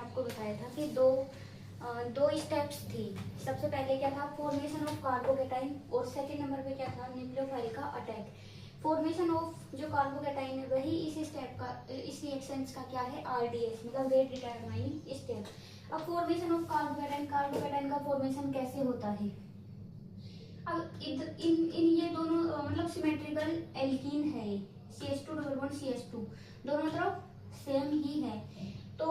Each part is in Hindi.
आपको बताया था कि दो स्टेप्स थी। सबसे पहले क्या था, फॉर्मेशन ऑफ कार्बोकेटाइन, और सेकंड नंबर पे क्या था, न्यूक्लियोफाइल का अटैक। फॉर्मेशन ऑफ जो कार्बोकेटाइन है वही इस स्टेप का, इस रिएक्शन का क्या है, आरडीएस मतलब रेट डिटरमाइनिंग स्टेप। अब फॉर्मेशन ऑफ कार्बोकेटाइन, कार्बोकेटाइन का फॉर्मेशन कैसे होता है। अब इन ये दोनों मतलब सिमेट्रिकल एल्कीन है, CH2 डबल बॉन्ड CH2 दोनों तरफ सेम ही है। तो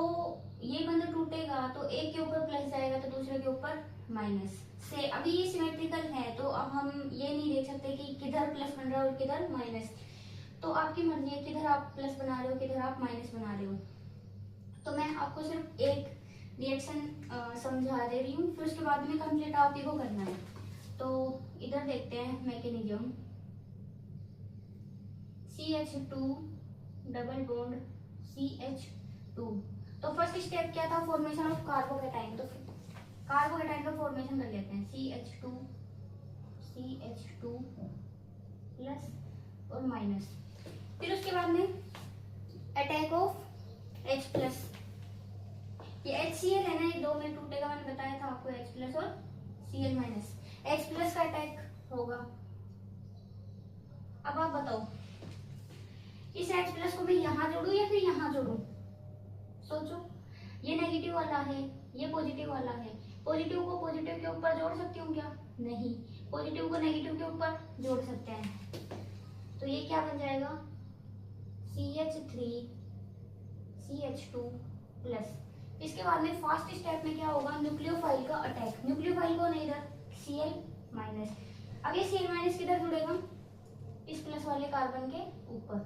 ये बंद टूटेगा तो एक के ऊपर प्लस जाएगा तो दूसरे के ऊपर माइनस से। अभी ये सिमेट्रिकल है तो अब हम ये नहीं देख सकते कि किधर प्लस बन रहा है और किधर माइनस। तो आपकी मर्जी है किधर आप प्लस बना रहे हो किधर आप माइनस बना रहे हो। तो मैं आपको सिर्फ एक रिएक्शन समझा दे रही हूँ, फिर उसके बाद में कंप्लीट आप ही को करना है। तो इधर देखते हैं mechanism. CH2 double bond CH2। तो फर्स्ट स्टेप क्या था, फॉर्मेशन ऑफ कार्बोकेटाइन। तो कार्बोकेटाइन का फॉर्मेशन कर लेते हैं, CH2 प्लस और माइनस। फिर उसके बाद में अटैक ऑफ H प्लस। ये HCl है ना, ये दो में टूटेगा, मैंने बताया था आपको, H प्लस और Cl माइनस। H प्लस का अटैक होगा। अब आप बताओ इस H प्लस को मैं यहाँ जोड़ू या फिर यहाँ जोड़ू। सोचो, ये नेगेटिव वाला है ये पॉजिटिव वाला है, पॉजिटिव को पॉजिटिव के ऊपर जोड़ सकती हूँ क्या, नहीं। पॉजिटिव को नेगेटिव के ऊपर जोड़ सकते हैं। तो ये क्या बन जाएगा, CH3 CH2 प्लस। इसके बाद में फर्स्ट स्टेप में क्या होगा, न्यूक्लियोफाइल का अटैक। न्यूक्लियोफाइल को नहीं, इधर Cl माइनस। अब ये Cl माइनस किधर जुड़ेगा, इस प्लस वाले कार्बन के ऊपर,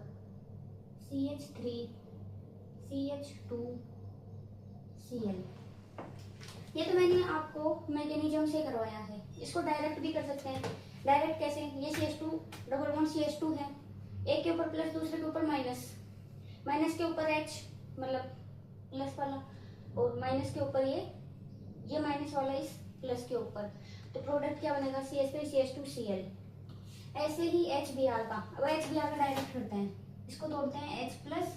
CH3 CH2 Cl। ये तो मैंने आपको मैकेनिज्म से करवाया है, इसको डायरेक्ट भी कर सकते हैं। डायरेक्ट कैसे, ये CH2 डबल बॉन्ड CH2 है, एक के ऊपर प्लस दूसरे के ऊपर माइनस, माइनस के ऊपर H मतलब प्लस वाला, और माइनस के ऊपर ये माइनस वाला इस प्लस के ऊपर। तो प्रोडक्ट क्या बनेगा, CH3 CH2 Cl। ऐसे ही HBr का, अब HBr का डायरेक्ट करते हैं, इसको तोड़ते हैं, H प्लस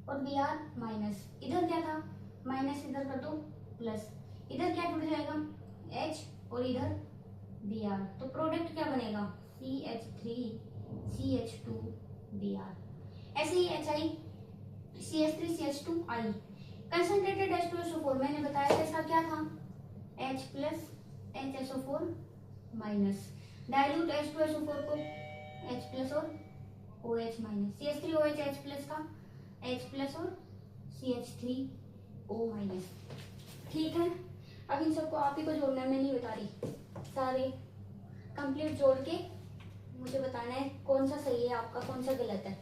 और Br माइनस। इधर क्या था, माइनस इधर कर दो प्लस, इधर क्या जुड़ जाएगा, H और इधर Br। तो प्रोडक्ट क्या बनेगा, CH3 CH2 Br। ऐसे ही HI CH3 CH2I। Concentrated H2SO4 मैंने बताया था, इसका क्या था, H plus HSO4 minus. Dilute H2SO4 को H प्लस और OH minus. CH3OH H plus का H प्लस और CH3O माइनस। ठीक है, अब इन सबको आप ही को जोड़ना है, मैं नहीं बता रही, सारे कंप्लीट जोड़ के मुझे बताना है कौन सा सही है आपका, कौन सा गलत है।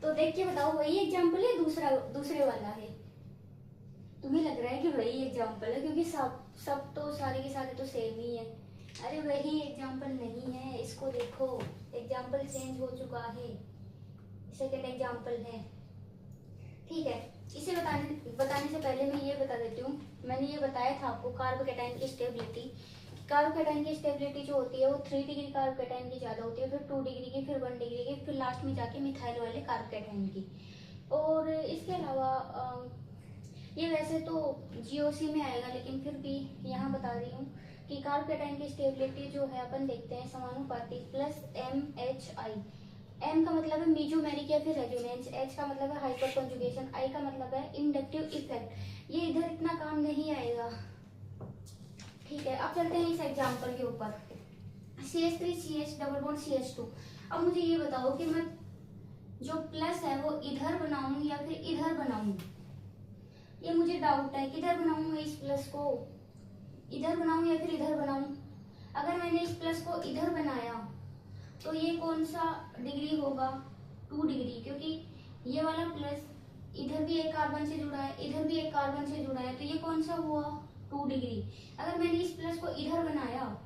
तो देख के बताओ, वही एग्जाम्पल है दूसरे वाला है। तुम्हें लग रहा है कि वही एग्जाम्पल है क्योंकि सब तो सारे के सारे तो सेम ही है। अरे वही एग्जाम्पल नहीं है, इसको देखो एग्जाम्पल चेंज हो चुका है, सेकंड एग्जाम्पल है। ठीक है, इसे बताने से पहले मैं ये बता देती हूँ, मैंने ये बताया था आपको कार्बोकेटाइन की स्टेबिलिटी। कार्बोकेटाइन की स्टेबिलिटी जो होती है वो 3 डिग्री कार्बोकेटाइन की ज्यादा होती है, फिर 2 डिग्री की, फिर 1 डिग्री की, फिर लास्ट में जाके मिथाइल वाले कार्बोकेटाइन की। और इसके अलावा ये वैसे तो GOC में आएगा, लेकिन फिर भी यहाँ बता रही हूँ कि कार्बोकेटाइन की स्टेबिलिटी जो है अपन देखते हैं समानुपाती प्लस MHI। M का मतलब है मीजोमेरिक या फिर रेजोनेंस, H का मतलब है हाइपर कंजुगेशन, I का मतलब है इंडक्टिव इफेक्ट। ये इधर इतना काम नहीं आएगा। ठीक है, अब चलते हैं इस एग्जाम्पल के ऊपर, CH3 CH double bond CH2। अब मुझे ये बताओ कि मैं जो प्लस है वो इधर बनाऊं या फिर इधर बनाऊं, ये मुझे डाउट है। किधर बनाऊं इस प्लस को, इधर बनाऊं या फिर इधर बनाऊं। अगर मैंने इस प्लस को इधर बनाया तो ये कौन सा डिग्री होगा, 2 डिग्री, क्योंकि ये वाला प्लस इधर भी एक कार्बन से जुड़ा है, इधर भी एक कार्बन से जुड़ा है, तो ये कौन सा हुआ, 2 डिग्री। अगर मैंने इस प्लस को इधर बनाया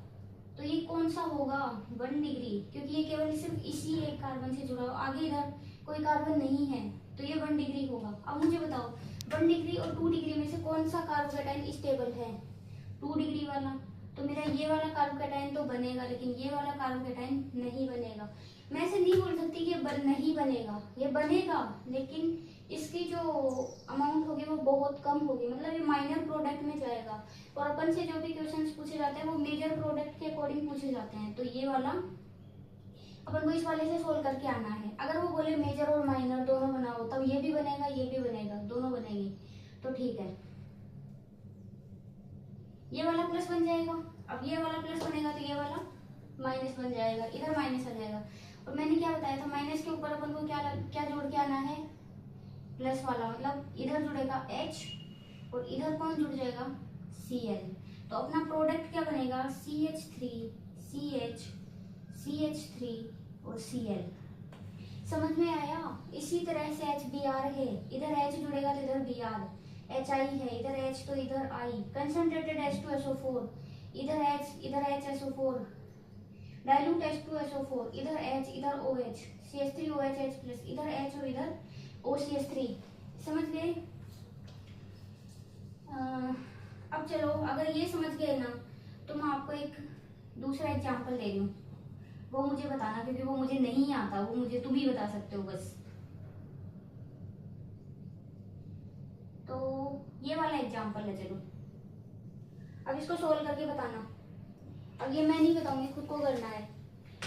तो ये कौन सा होगा, 1 डिग्री, क्योंकि ये केवल सिर्फ इसी एक कार्बन से जुड़ा हो, आगे इधर कोई कार्बन नहीं है, तो ये 1 डिग्री होगा। अब मुझे बताओ 1 डिग्री और 2 डिग्री में से कौन सा कार्बोकेटाइन स्टेबल है, 2 डिग्री वाला। तो मेरा ये वाला कार्बोकेटाइन तो बनेगा, लेकिन ये वाला कार्बोकेटाइन नहीं बनेगा। मैं ऐसे नहीं बोल सकती कि नहीं बनेगा, ये बनेगा, लेकिन इसकी जो अमाउंट होगी वो बहुत कम होगी, मतलब ये माइनर प्रोडक्ट में जाएगा। और अपन से जो भी क्वेश्चंस पूछे जाते हैं वो मेजर प्रोडक्ट के अकॉर्डिंग पूछे जाते हैं। तो ये वाला अपन को इस वाले से सोल्व करके आना है। अगर वो बोले मेजर और माइनर दोनों बनाओ, तब ये भी बनेगा ये भी बनेगा, दोनों बनेंगे, तो ठीक है। ये वाला प्लस बन जाएगा, अब ये वाला प्लस बनेगा तो ये वाला माइनस बन जाएगा, इधर माइनस आ जाएगा। और मैंने क्या बताया था, माइनस के ऊपर अपन को क्या जोड़ के आना है, प्लस वाला, मतलब इधर जुड़ेगा H और इधर कौन जुड़ जाएगा, Cl। तो अपना प्रोडक्ट क्या बनेगा, CH3 CH CH3 और Cl। समझ में आया। इसी तरह से HBr है, इधर H जुड़ेगा तो इधर Br, HI है, इधर H तो इधर I, कंसंट्रेटेड H2SO4, इधर H SO4, डाइल्यूट H2SO4, इधर H इधर OH, CH3OH H प्लस, इधर H और इधर OCH3। समझ गए। अब चलो, अगर ये समझ गए ना तो मैं आपको एक दूसरा एग्जांपल दे रही हूँ, वो मुझे बताना, क्योंकि वो मुझे नहीं आता, वो मुझे तुम ही बता सकते हो बस। तो ये वाला एग्जांपल है, चलो अब इसको सोल्व करके बताना। अब ये मैं नहीं बताऊंगी, खुद को करना है,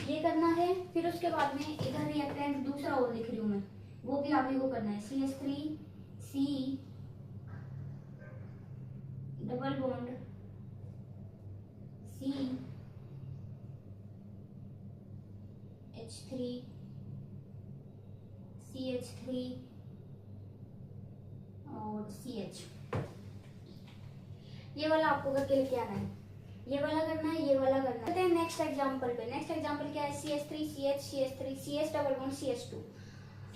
ये करना है। फिर उसके बाद में इधर रिएक्टेंट दूसरा और लिख रही हूँ मैं, वो भी आप ही को करना है। CH3C double bond CH3 CH3 और CH। ये वाला आपको करके लेके आना है, ये वाला करना है, ये वाला करना है। नेक्स्ट एग्जांपल पे, नेक्स्ट एग्जांपल क्या है, CH3 CH CH3 CH double bond CH2।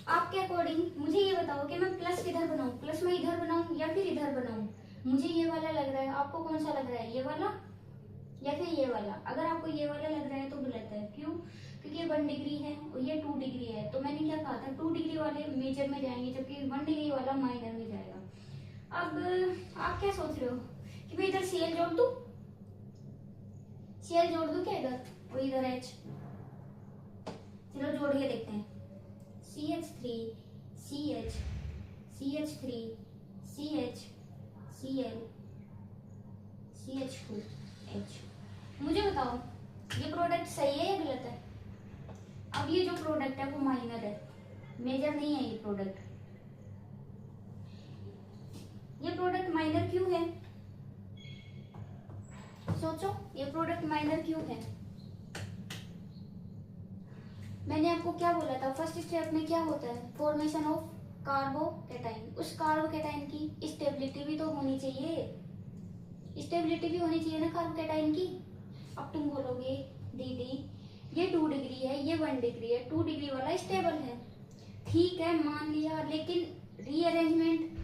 आपके अकॉर्डिंग मुझे ये बताओ कि मैं प्लस किधर बनाऊं, प्लस मैं इधर बनाऊं या फिर इधर बनाऊं। मुझे ये वाला लग रहा है, आपको कौन सा लग रहा है, ये वाला या फिर ये वाला। अगर आपको ये वाला लग रहा है तो गलत है, क्यों, क्योंकि ये 1 डिग्री है और ये 2 डिग्री है। तो मैंने क्या कहा था, 2 डिग्री वाले मेजर में जाएंगे जबकि 1 डिग्री वाला माइनर में जाएगा। अब आप क्या सोच रहे हो कि मैं इधर Cl जोड़ दूं, Cl जोड़ दूं क्या इधर और इधर H। चलो जोड़ के देखते हैं, CH3 CH CH3 CH Cl CH2 H। मुझे बताओ ये प्रोडक्ट सही है या गलत है। अब ये जो प्रोडक्ट है वो माइनर है, मेजर नहीं है ये प्रोडक्ट। ये प्रोडक्ट माइनर क्यों है, सोचो, ये प्रोडक्ट माइनर क्यों है। मैंने आपको क्या बोला था, फर्स्ट स्टेप में क्या होता है, फॉर्मेशन ऑफ कार्बोकेटाइन। उस कार्बोकेटाइन की स्टेबिलिटी भी तो होनी चाहिए, स्टेबिलिटी भी होनी चाहिए ना कार्बोकेटाइन की। अब तुम बोलोगे दीदी ये 2 डिग्री है, ये 1 डिग्री है, 2 डिग्री वाला स्टेबल है, ठीक है मान लिया, लेकिन रीअरेंजमेंट,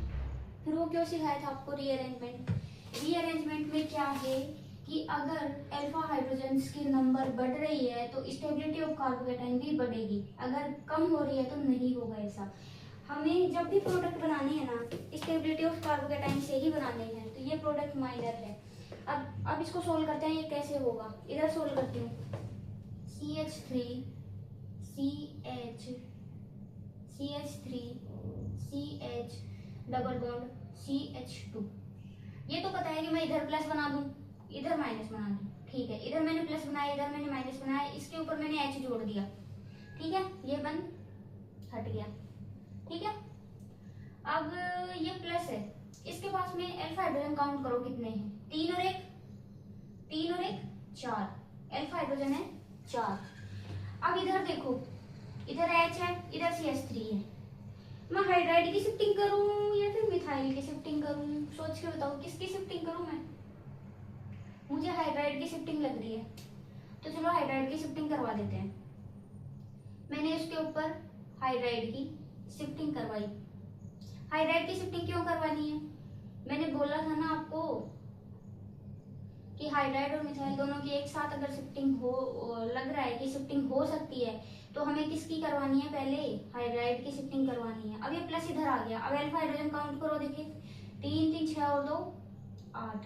फिर वो क्यों सिखाया था आपको रीअरेंजमेंट। रीअरेंजमेंट में क्या है कि अगर अल्फा हाइड्रोजन्स की नंबर बढ़ रही है तो स्टेबिलिटी ऑफ कार्बोकेटाइन भी बढ़ेगी, अगर कम हो रही है तो नहीं होगा ऐसा। हमें जब भी प्रोडक्ट बनाने हैं ना, स्टेबिलिटी ऑफ कार्बोकेटाइन से ही बनाने हैं। तो ये प्रोडक्ट माइनर है। अब इसको सोल्व करते हैं, ये कैसे होगा, इधर सोल्व करती हूँ। CH3 CH CH3 CH double bond CH2। ये तो पता है कि मैं इधर प्लस बना दूं, इधर माइनस बना दूं, ठीक है। इधर मैंने प्लस बनाया, इधर मैंने माइनस बनाया, इसके ऊपर मैंने H जोड़ दिया, ठीक है, ये बन हट गया, ठीक है। अब ये प्लस है, इसके पास में अल्फा हाइड्रोजन काउंट करो कितने हैं, 3 और 1 4, अल्फा हाइड्रोजन है 4। अब इधर देखो, इधर H है, इधर CH3 है। मैं हाइड्राइड की शिफ्टिंग करूं या फिर मिथाइल की शिफ्टिंग करूं, सोच के बताओ किसकी शिफ्टिंग करूं मैं। मुझे हाइड्राइड की शिफ्टिंग लग रही है, तो चलो हाइड्राइड की शिफ्टिंग करवा देते हैं। मैंने इसके ऊपर हाइड्राइड की शिफ्टिंग करवाई। हाइड्राइड की शिफ्टिंग क्यों करवानी है, मैंने बोला था ना आपको कि हाइड्राइड और मिथाइल दोनों की एक साथ अगर शिफ्टिंग हो, लग रहा है कि शिफ्टिंग हो सकती है, तो हमें किसकी करवानी है, पहले हाइड्राइड की शिफ्टिंग करवानी है। अब ये प्लस इधर आ गया, अब अल्फा हाइड्रोजन काउंट करो, देखिए 3 3 6 और 2 8।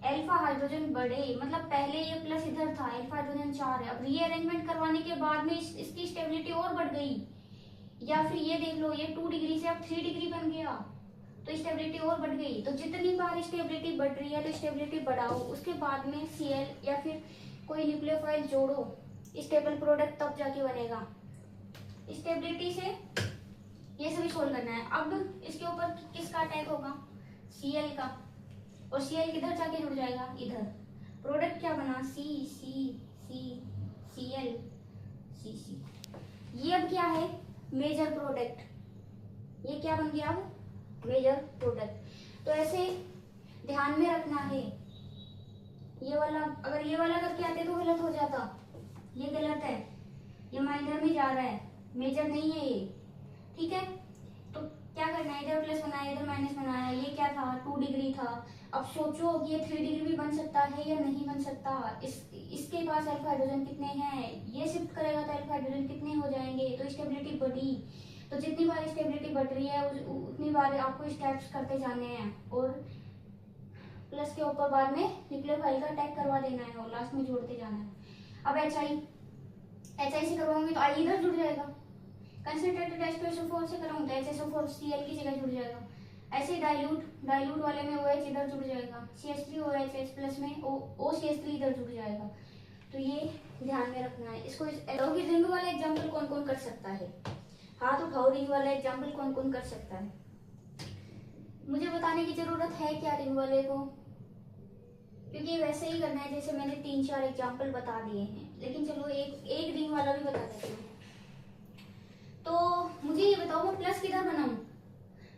अल्फा हाइड्रोजन बढ़े, मतलब पहले ये प्लस इधर था, अल्फा हाइड्रोजन 4 है। अब रीअरेंजमेंट करवाने के बाद में इसकी स्टेबिलिटी और बढ़ गई, या फिर ये देख लो, ये 2 डिग्री से अब 3 डिग्री बन गया, तो स्टेबिलिटी और बढ़ गई। तो जितनी बार स्टेबिलिटी बढ़ रही है तो स्टेबिलिटी बढ़ाओ, उसके बाद में Cl या फिर कोई न्यूक्लियोफाइल जोड़ो, स्टेबल प्रोडक्ट तब जाके बनेगा। स्टेबिलिटी से ये सभी सोल्व करना है। अब इसके ऊपर किसका अटैक होगा? Cl का, और Cl किधर जाके जुड़ जाएगा? इधर। प्रोडक्ट क्या बना? Cl CC। ये अब क्या है? Major product. ये क्या बन गया अब? Major product. तो ऐसे ध्यान में रखना है। ये वाला, अगर ये वाला करके आते तो गलत हो जाता, ये गलत है, ये माइनर में जा रहा है, मेजर नहीं है ये, ठीक है। तो क्या करना है? इधर प्लस बनाया, इधर माइनस बनाया, ये क्या था? 2 डिग्री था। अब सोचो कि ये 3 डिग्री भी बन सकता है या नहीं बन सकता। इसके पास अल्फा हाइड्रोजन कितने हैं? ये शिफ्ट करेगा तो अल्फा हाइड्रोजन कितने हो जाएंगे? तो स्टेबिलिटी बढ़ी। तो जितनी बार स्टेबिलिटी बढ़ रही है उतनी बार आपको स्टेप्स करते जाने हैं, और प्लस के ऊपर बाद में न्यूक्लियोफाइल का अटैक करवा देना है और लास्ट में जोड़ते जाना है। अब HI से करवाऊंगी तो I इधर जुड़ जाएगा। कंसंट्रेटेड H2SO4 से कराऊं तो HSO4 Cl की जगह जुड़ जाएगा। ऐसे डाइल्यूट वाले में OH इधर जुड़ जाएगा, CH3OH H प्लस में OCH3 इधर जुड़ जाएगा। तो ये ध्यान में रखना है। इसको रिंग वाला एग्जाम्पल कौन कौन कर सकता है? हाथ उठाओ, रिंग वाला एग्जाम्पल कौन कौन कर सकता है? मुझे बताने की जरूरत है क्या रिंग वाले को? क्योंकि वैसे ही करना है जैसे मैंने 3-4 एग्जाम्पल बता दिए हैं, लेकिन चलो एक रिंग वाला भी बता देती हूँ। तो मुझे ये बताओ, मैं प्लस किधर बनाऊं?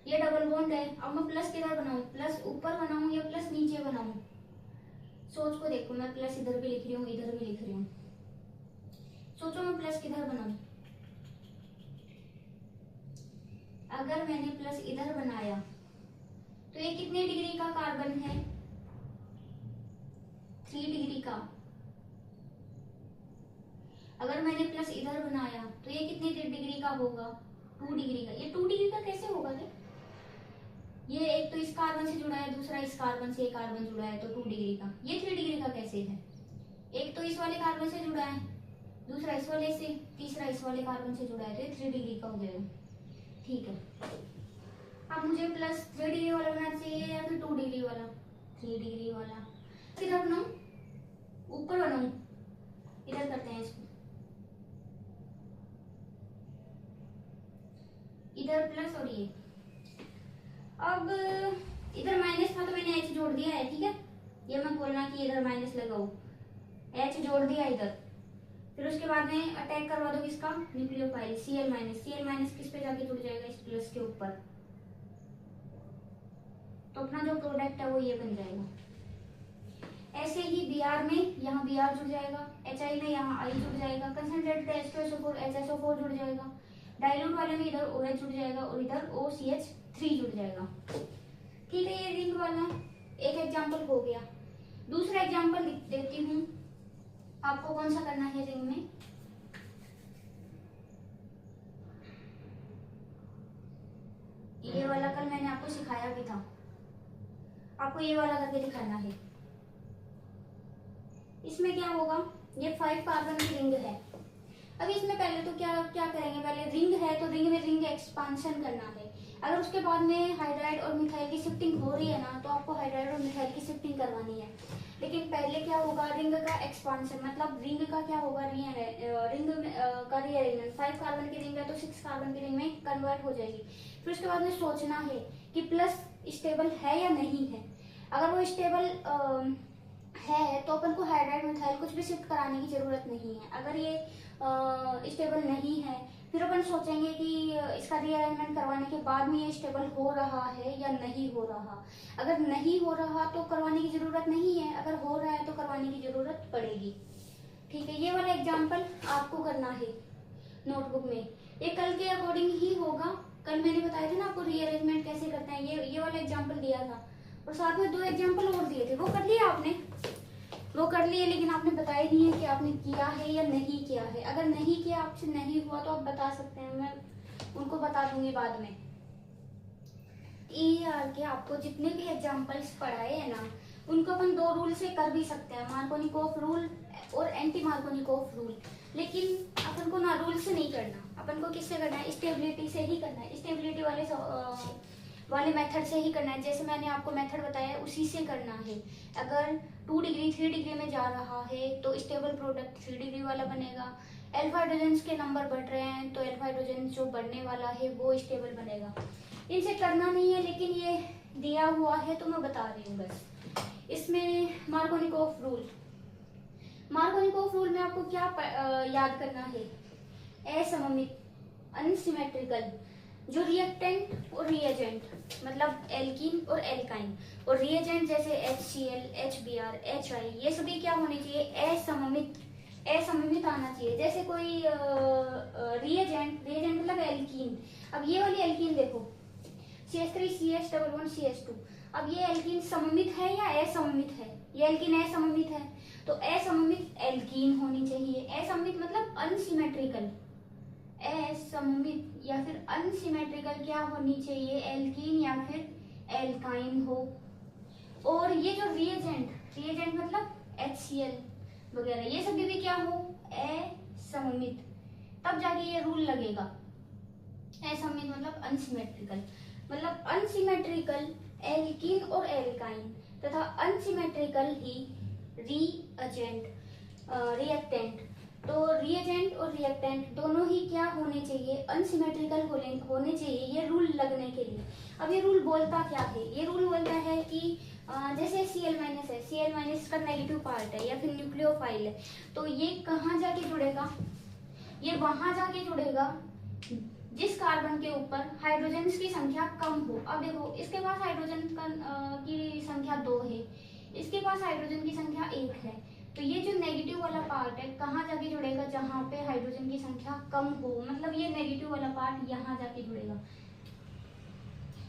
ये डबल बॉन्ड है, अब मैं प्लस किधर बनाऊं? प्लस ऊपर बनाऊं या प्लस नीचे बनाऊं? सोच को देखो, मैं प्लस इधर भी लिख रही हूँ, इधर भी लिख रही हूँ। सोचो मैं प्लस किधर बनाऊं? अगर मैंने प्लस इधर बनाया तो ये कितने डिग्री का कार्बन है? 3 डिग्री का। अगर मैंने प्लस इधर बनाया तो ये कितने डिग्री का होगा? 2 डिग्री का। ये 2 डिग्री का कैसे होगा? ये एक तो इस कार्बन से जुड़ा है, दूसरा इस कार्बन से, एक कार्बन जुड़ा है, तो 2 डिग्री का। ये 3 डिग्री का कैसे है? एक तो इस वाले कार्बन से जुड़ा है, दूसरा इस वाले से, तीसरा इस वाले कार्बन से जुड़ा है, तो ये 3 डिग्री का हो जाएगा। ठीक है, अब मुझे प्लस 3 डिग्री वाला बनाना चाहिए या फिर 2 डिग्री वाला? 3 डिग्री वाला। किधर बनाऊं? ऊपर बनाऊं? इधर करते हैं इसको, इधर प्लस और ये। अब इधर माइनस था तो मैंने H जोड़ दिया है, ठीक है। ये मत बोलना कि इधर माइनस लगाओ, H जोड़ दिया इधर। फिर उसके बाद में अटैक करवा दो किसका? न्यूक्लियोफाइल Cl माइनस किस पे जाके जुड़ जाएगा? इस प्लस के ऊपर। तो अपना जो प्रोडक्ट है वो ये बन जाएगा। ऐसे ही Br में यहाँ Br जुड़ जाएगा, HI में यहाँ I जुड़ जाएगा, कंसंट्रेटेड H2SO4 HSO4 जुड़ जाएगा, डाइल्यूट वाले में इधर OH जुड़ जाएगा और इधर OCH3 जुड़ जाएगा। ठीक है, ये रिंग वाला एक एग्जांपल हो गया। दूसरा एग्जांपल देती हूँ आपको, कौन सा करना है रिंग में। ये वाला कल मैंने आपको सिखाया भी था, आपको ये वाला करके दिखाना है। इसमें क्या होगा? ये 5 कार्बन की रिंग है। अब इसमें पहले तो क्या करेंगे? पहले रिंग है तो रिंग में रिंग एक्सपांशन करना है। अगर उसके बाद में हाइड्राइड और मिथाइल की शिफ्टिंग हो रही है ना, तो आपको हाइड्राइड और मिथाइल की शिफ्टिंग करवानी है। लेकिन पहले क्या होगा? रिंग का एक्सपांशन, मतलब रिंग का क्या होगा? रिंग का रीअरेंजमेंट। 5 कार्बन की रिंग है तो 6 कार्बन की रिंग में कन्वर्ट हो जाएगी। फिर उसके बाद में सोचना है कि प्लस स्टेबल है या नहीं है। अगर वो स्टेबल है तो अपन को हाइड्राइड मिथाइल कुछ भी शिफ्ट कराने की जरूरत नहीं है। अगर ये स्टेबल नहीं है, फिर अपन सोचेंगे कि इसका रीअरेंजमेंट करवाने के बाद में ये स्टेबल हो रहा है या नहीं हो रहा। अगर नहीं हो रहा तो करवाने की जरूरत नहीं है, अगर हो रहा है तो करवाने की जरूरत पड़ेगी। ठीक है, ये वाला एग्जाम्पल आपको करना है नोटबुक में। ये कल के अकॉर्डिंग ही होगा। कल मैंने बताया था ना आपको रीअरेंजमेंट कैसे करते हैं, ये वाला एग्जाम्पल दिया था और साथ में 2 एग्जाम्पल और दिए थे। वो कर लिया आपने? वो कर लिए, लेकिन आपने बताया नहीं है कि आपने किया है या नहीं किया है। अगर नहीं किया, आपसे नहीं हुआ तो आप बता सकते हैं, मैं उनको बता दूंगी बाद में। ER के आपको जितने भी एग्जाम्पल्स पढ़ाए हैं ना, उनको अपन 2 रूल से कर भी सकते हैं, मार्कोनिकोफ रूल और एंटी मार्कोनिकोफ रूल। लेकिन अपन को ना रूल से नहीं करना, अपन को किससे करना है, स्टेबिलिटी से ही करना है, स्टेबिलिटी वाले मेथड से ही करना है। जैसे मैंने आपको मेथड बताया उसी से करना है। अगर 2 डिग्री 3 डिग्री में जा रहा है तो स्टेबल प्रोडक्ट 3 डिग्री वाला बनेगा। अल्फा हाइड्रोजन के नंबर बढ़ रहे हैं तो अल्फा हाइड्रोजन जो बढ़ने वाला है वो स्टेबल बनेगा। इनसे करना नहीं है, लेकिन ये दिया हुआ है तो मैं बता रही हूँ बस। इसमें मार्कोनिकोफ रूल, मार्कोनिकोफ रूल में आपको क्या याद करना है, असममित, अनसिमेट्रिकल, जो रिएक्टेंट और रिएजेंट मतलब एल्कीन और एल्काइन, और रिएजेंट जैसे HCl, HBr, HI, ये सभी क्या होने चाहिए, असममित, असममित आना चाहिए। जैसे कोई रिएजेंट, रिएजेंट मतलब एल्कीन, अब ये वाली एल्कीन देखो CH3CH11CH2, अब ये एल्कीन सममित है या असममित है, ये एल्कीन असममित है तो असममित एल्कीन होनी चाहिए। असममित मतलब अनसिमेट्रिकल, असममित या फिर अनसिमेट्रिकल क्या होनी चाहिए, एल्कीन या फिर एल्काइन हो। और ये जो रिएजेंट, रिएजेंट मतलब HCl वगैरह, ये सभी भी क्या हो, असममित, तब जाके ये रूल लगेगा। असममित मतलब अनसिमेट्रिकल, मतलब अनसिमेट्रिकल एल्कीन और एल्काइन तथा अनसिमेट्रिकल ही रिएजेंट, रिएक्टेंट। तो रिएजेंट और रिएक्टेंट दोनों ही क्या होने चाहिए, अनसिमेट्रिकल होने चाहिए, ये रूल लगने के लिए। अब ये रूल बोलता क्या है, ये रूल बोलता है कि जैसे Cl- है, Cl- का नेगेटिव पार्ट है या फिर न्यूक्लियोफाइल है, तो ये कहाँ जाके जुड़ेगा, ये वहां जाके जुड़ेगा जिस कार्बन के ऊपर हाइड्रोजन की संख्या कम हो। अब देखो इसके पास हाइड्रोजन की संख्या 2 है, इसके पास हाइड्रोजन की संख्या 1 है, तो ये जो नेगेटिव वाला पार्ट है कहाँ जाके जुड़ेगा, जहाँ पे हाइड्रोजन की संख्या कम हो, मतलब ये नेगेटिव वाला पार्ट यहाँ जाके जुड़ेगा।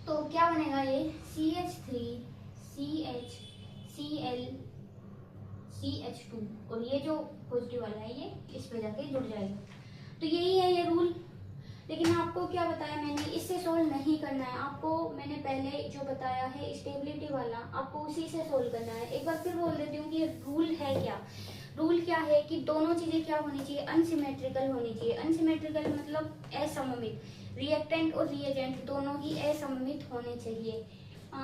तो क्या बनेगा, ये CH3CHCl और ये जो पॉजिटिव वाला है ये इस पे जाके जुड़ जाएगा। तो यही है ये रूल। लेकिन आपको क्या बताया मैंने, इससे सोल्व नहीं करना है आपको, मैंने पहले जो बताया है स्टेबिलिटी वाला, आपको उसी से सोल्व करना है। एक बार फिर बोल देती हूँ कि रूल है क्या। रूल क्या है कि दोनों चीजें क्या होनी चाहिए, अनसिमेट्रिकल होनी चाहिए। अनसिमेट्रिकल मतलब असममित, रिएक्टेंट और रिएजेंट दोनों ही असममित होने चाहिए।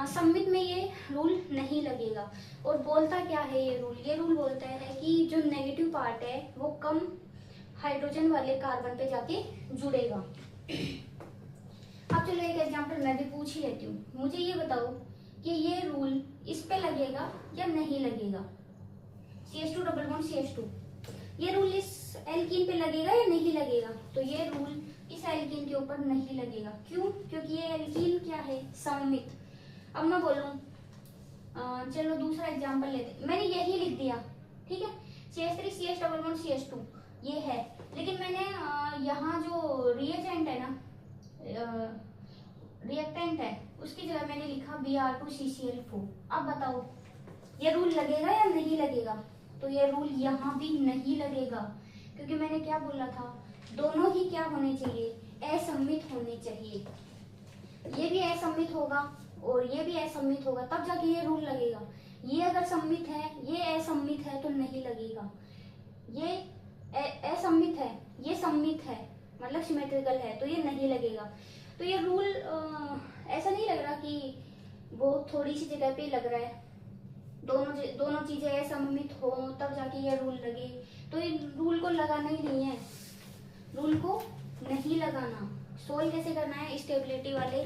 सममित में ये रूल नहीं लगेगा। और बोलता क्या है ये रूल, ये रूल बोलता है कि जो नेगेटिव पार्ट है वो कम हाइड्रोजन वाले कार्बन पे जाके जुड़ेगा। अब चलो एक एग्जांपल मैं भी पूछ ही लेती हूँ, मुझे ये बताओ कि ये रूल इस पे लगेगा या नहीं लगेगा, CH2 डबल बॉन्ड CH2, ये रूल इस एल्कीन पे लगेगा या नहीं लगेगा। तो ये रूल इस एल्कीन के ऊपर नहीं लगेगा। क्यों, क्योंकि ये एल्कीन क्या है, सममित। अब मैं बोलूं चलो दूसरा एग्जांपल लेते, मैंने यही लिख दिया, ठीक है, CH3CH डबल बॉन्ड CH2 ये है, लेकिन मैंने यहाँ जो रिएजेंट है ना, रिएक्टेंट है, उसकी जगह मैंने लिखा Br2CCl4। अब बताओ ये रूल लगेगा या नहीं लगेगा। तो ये रूल यहाँ भी नहीं लगेगा, क्योंकि मैंने क्या बोला था, दोनों ही क्या होने चाहिए, असममित होने चाहिए। ये भी असममित होगा और ये भी असममित होगा, तब जाके ये रूल लगेगा। ये अगर सम्मित है, ये असममित है तो नहीं लगेगा। ये असममित है, ये सम्मित है, मतलब सिमेट्रिकल है, तो ये नहीं लगेगा। तो ये रूल ऐसा नहीं लग रहा कि वो थोड़ी सी जगह पे लग रहा है, दोनों चीजें असममित हो तब जाके ये रूल लगे। तो ये रूल को लगाना ही नहीं है, रूल को नहीं लगाना। सोल्व कैसे करना है, स्टेबिलिटी वाले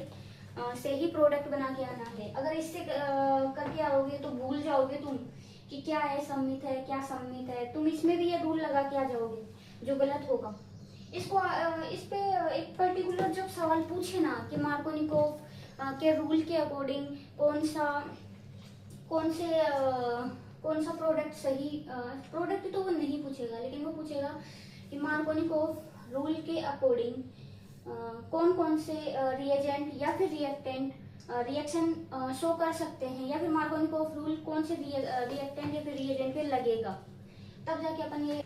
से ही प्रोडक्ट बना के आना है। अगर इससे करके आओगे तो भूल जाओगे तुम कि क्या है सम्मित है, क्या सम्मित है, तुम इसमें भी ये रूल लगा के आ जाओगे, जो गलत होगा। इसको इस पे एक पर्टिकुलर जब सवाल पूछे ना कि मार्कोनिकोव के रूल के अकॉर्डिंग कौन सा प्रोडक्ट सही, प्रोडक्ट तो वो नहीं पूछेगा, लेकिन वो पूछेगा कि मार्कोनिकोव रूल के अकॉर्डिंग कौन कौन से रिएजेंट या फिर रिएक्टेंट रिएक्शन शो कर सकते हैं, या फिर मार्कोनिकोव रूल कौन से रिएक्टेंट या फिर रिएजेंट पे लगेगा, तब जाके अपन ये।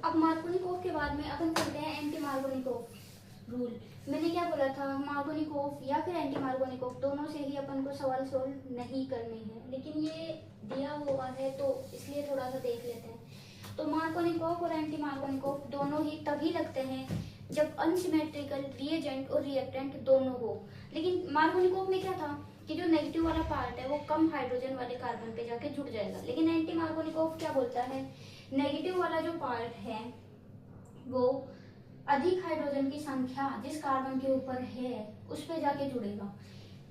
अब मार्कोनिकोव के बाद में अपन करते हैं एंटी मार्कोनिकोव रूल। मैंने क्या बोला था, मार्कोनिकोव या फिर एंटी मार्कोनिकोव दोनों से ही अपन को सवाल सोल्व नहीं करने हैं, लेकिन ये दिया हुआ है तो इसलिए थोड़ा सा देख लेते हैं। तो मार्कोनिकोव और एंटी मार्कोनिकोव दोनों ही तभी लगते हैं जब अनसिमेट्रिकल रिएजेंट और रिएक्टेंट दोनों हो। लेकिन मार्कोनिकोव में क्या था कि जो नेगेटिव वाला पार्ट है वो कम हाइड्रोजन वाले कार्बन पे जाके जुड़ जाएगा, लेकिन एंटी मार्कोनिकोव क्या बोलता है, नेगेटिव वाला जो पार्ट है वो अधिक हाइड्रोजन की संख्या जिस कार्बन के ऊपर है उस पे जाके जुड़ेगा।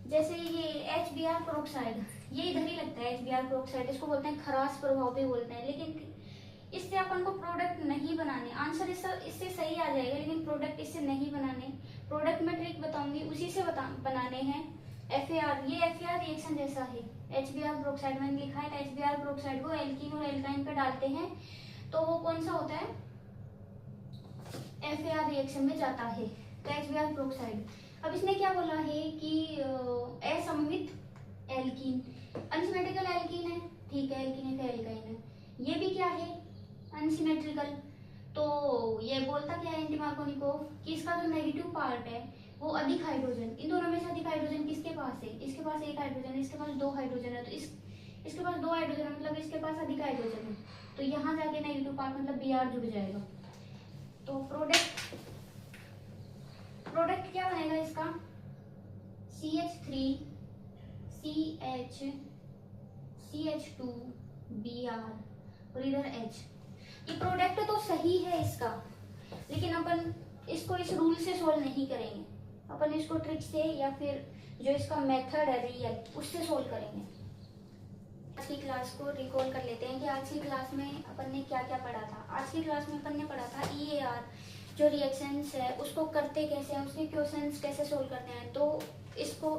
जैसे ये HBr पेरोक्साइड, ये इधर ही लगता है HBr पेरोक्साइड, इसको बोलते हैं खरास प्रभाव भी बोलते हैं, लेकिन इससे अपन को प्रोडक्ट नहीं बनाने, आंसर इससे सही आ जाएगा, लेकिन प्रोडक्ट इससे नहीं बनाने। प्रोडक्ट में ट्रिक बताऊंगी, उसी से बनाने हैं। FAR, ये FAR रिएक्शन जैसा है, HBr पेरोक्साइड मैंने लिखा है, HBr पेरोक्साइड को एल्कीन और एल्काइन पे डालते हैं तो वो कौन सा होता है, FAR रिएक्शन में जाता है, तो HBr पेरोक्साइड। अब इसने क्या बोला है कि असममित एल्कीन, अनसिमेट्रिकल एल्कीन है, ठीक है, एल्कीन है, एल्काइन है, ये भी क्या है, अनसिमेट्रिकल। तो ये बोलता क्या है एंटी मार्कोनिकोव कि इसका जो नेगेटिव पार्ट है वो अधिक हाइड्रोजन, इन दोनों में से अधिक हाइड्रोजन किसके पास है, इसके पास एक हाइड्रोजन है, इसके पास दो हाइड्रोजन है, तो इसके पास दो हाइड्रोजन मतलब इसके पास अधिक हाइड्रोजन है, तो यहाँ जाके नेगेटिव पार्ट मतलब Br जुड़ जाएगा। तो प्रोडक्ट क्या बनेगा इसका, CH3 CH2 Br और इधर H। ये प्रोडक्ट तो सही है इसका, लेकिन अपन इसको इस रूल से सोल्व नहीं करेंगे, अपन इसको ट्रिक से या फिर जो इसका मेथड है रियल उससे सोल्व करेंगे। आज की क्लास को रिकॉल कर लेते हैं कि आज की क्लास में अपन ने क्या क्या पढ़ा था। आज की क्लास में अपन ने पढ़ा था EAR जो रिएक्शंस है उसको करते कैसे हैं, उसके क्वेश्चंस कैसे सोल्व करते हैं। तो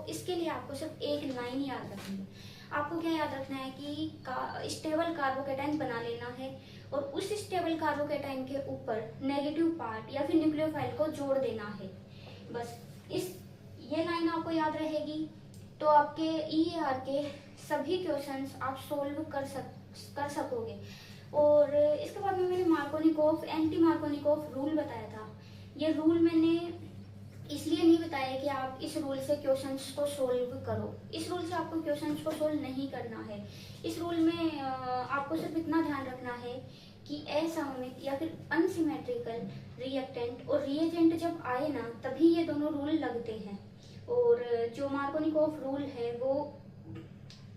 इसके लिए आपको सिर्फ एक लाइन याद रखनी है। आपको क्या याद रखना है कि स्टेबल कार्बोकेटाइन बना लेना है और उस स्टेबल कार्बोकेटाइन के ऊपर नेगेटिव पार्ट या फिर न्यूक्लियोफाइल को जोड़ देना है। बस ये लाइन आपको याद रहेगी तो आपके EAR के सभी क्वेश्चंस आप सोल्व कर सकोगे। और इसके बाद में मैंने मार्कोनिकोव एंटी मार्कोनिकोव रूल बताया था। ये रूल मैंने इसलिए नहीं बताया कि आप इस रूल से क्वेश्चंस को सोल्व करो, इस रूल से आपको क्वेश्चंस को सोल्व नहीं करना है। इस रूल में आपको सिर्फ इतना ध्यान रखना है कि असममित या फिर अनसिमेट्रिकल रिएक्टेंट और रिएजेंट जब आए ना तभी ये दोनों रूल लगते हैं। और जो मार्कोनिकोव रूल है वो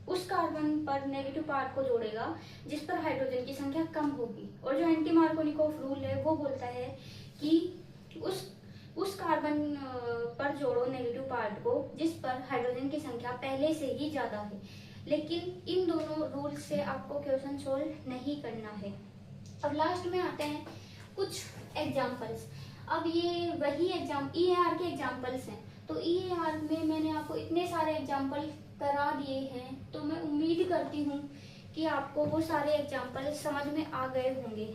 उस कार्बन पर नेगेटिव पार्ट को जोड़ेगा जिस पर हाइड्रोजन की संख्या कम होगी, और जो एंटी मार्कोनिकोव रूल है वो बोलता है कि उस कार्बन पर जोड़ो नेगेटिव पार्ट को जिस पर हाइड्रोजन की संख्या पहले से ही ज्यादा है। लेकिन इन दोनों रूल से आपको क्वेश्चन सोल्व नहीं करना है। अब लास्ट में आते हैं कुछ एग्जाम्पल्स। अब ये वही EAR के एग्जाम्पल्स हैं, तो EAR में मैंने आपको इतने सारे एग्जाम्पल करा दिए हैं, तो मैं उम्मीद करती हूँ कि आपको वो सारे एग्जाम्पल समझ में आ गए होंगे।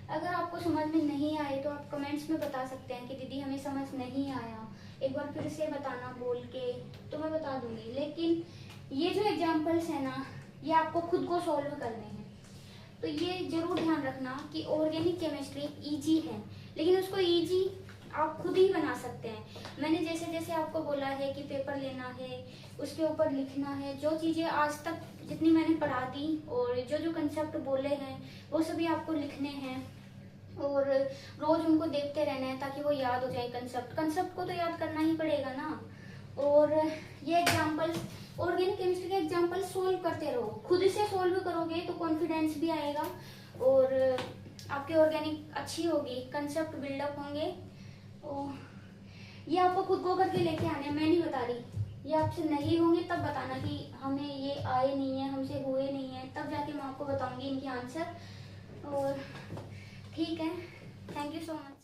अगर आपको समझ में नहीं आए तो आप कमेंट्स में बता सकते हैं कि दीदी हमें समझ नहीं आया, एक बार फिर से बताना बोल के, तो मैं बता दूंगी। लेकिन ये जो एग्जाम्पल्स है ना ये आपको खुद को सॉल्व करने हैं, तो ये जरूर ध्यान रखना कि ऑर्गेनिक केमिस्ट्री इजी है, लेकिन उसको इजी आप खुद ही बना सकते हैं। मैंने जैसे जैसे आपको बोला है कि पेपर लेना है, उसके ऊपर लिखना है, जो चीज़ें आज तक जितनी मैंने पढ़ा दी और जो जो कंसेप्ट बोले हैं वो सभी आपको लिखने हैं और रोज उनको देखते रहना है ताकि वो याद हो जाए। कंसेप्ट को तो याद करना ही पड़ेगा ना। और ये एग्जाम्पल्स, ऑर्गेनिक केमिस्ट्री के एग्जाम्पल सोल्व करते रहो, खुद से सोल्व करोगे तो कॉन्फिडेंस भी आएगा और आपकी ऑर्गेनिक अच्छी होगी, कंसेप्ट बिल्डअप होंगे। ये आपको खुद को करके लेके आने, मैं नहीं बता रही, ये आपसे नहीं होंगे तब बताना कि हमें ये आए नहीं है, हमसे हुए नहीं है, तब जाके मैं आपको बताऊंगी इनके आंसर। और ठीक है, थैंक यू सो मच।